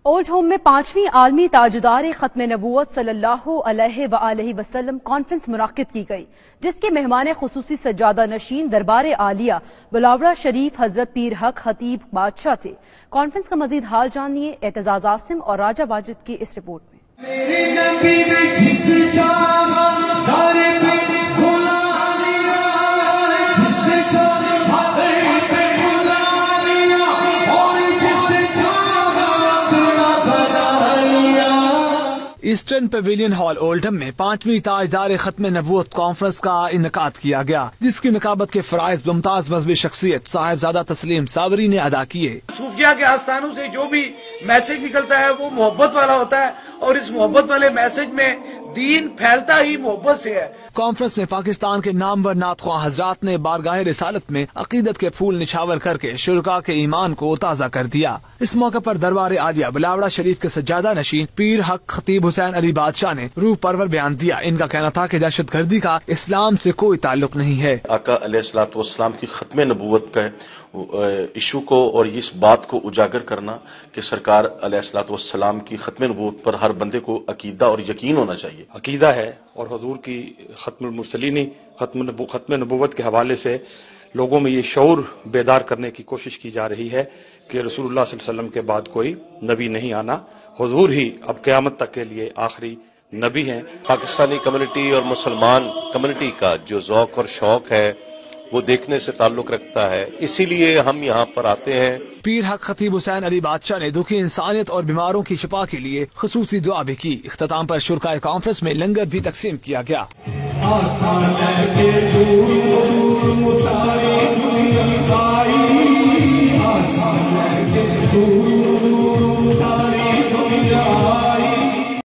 Old home میں 5ویں عالمی تاجدار ختم نبوت صلی اللہ علیہ وآلہ وسلم کانفرنس منعقد کی گئی، جس کے مہمان خصوصی سجادہ نشین دربار عالیہ بلاوڑہ شریف حضرت پیر حق خطیب بادشاہ تھے۔ کانفرنس کا مزید حال جانیے اعتزاز عاصم اور راجہ واجد کی اس رپورٹ میں۔ ایسٹرن پیویلین ہال اولڈہم میں 5ویں تاجدار ختم نبوت کانفرنس کا انعقاد کیا گیا، جس کی نقابت کے فرائض ممتاز مذہبی شخصیت صاحبزادہ تسلیم صابری نے ادا کیے۔ صوفیہ کے آستانوں سے جو بھی میسج نکلتا ہے وہ محبت والا ہوتا ہے، اور اس محبت والے میسج میں دین پھیلتا ہی محبت سے ہے۔ کانفرنس میں پاکستان کے نامور نعت خواں حضرات نے بارگاہ رسالت میں عقیدت کے پھول نچھاور کر کے شرکاء کے ایمان کو تازہ کر دیا۔ اس موقع پر دربار عالیہ بلاوڑہ شریف کے سجادہ نشین پیر حق خطیب حسین علی بادشاہ نے روح پرور بیان دیا۔ ان کا کہنا تھا کہ دہشت گردی کا اسلام سے کوئی تعلق نہیں ہے۔ آقا علیہ الصلوۃ والسلام کی ختم نبوت کا ایشو کو اور اس بات کو اجاگر کرنا کہ سرکار علیہ الصلوۃ والسلام کی ختم نبوت پر ہر بندے کو عقیدہ اور یقین ہونا چاہیے۔ عقیدہ ہے اور حضور کی ختم المرسلینی ختم نبوت کے حوالے سے لوگوں میں یہ شعور بیدار کرنے کی کوشش کی جا رہی ہے کہ رسول اللہ صلی اللہ علیہ وسلم کے بعد کوئی نبی نہیں آنا، حضور ہی اب قیامت تک کے لیے آخری نبی ہیں۔ پاکستانی کمیونٹی اور مسلمان کمیونٹی کا جو ذوق اور شوق ہے وہ دیکھنے سے تعلق رکھتا ہے، اسی لیے ہم یہاں پر آتے ہیں۔ پیر حق خطیب حسین علی بادشاہ نے دکھی انسانیت اور بیماروں کی شفا کے لیے خصوصی دعا بھی کی۔ اختتام پر شرکاء کانفرنس میں لنگر بھی تقسیم کیا گیا۔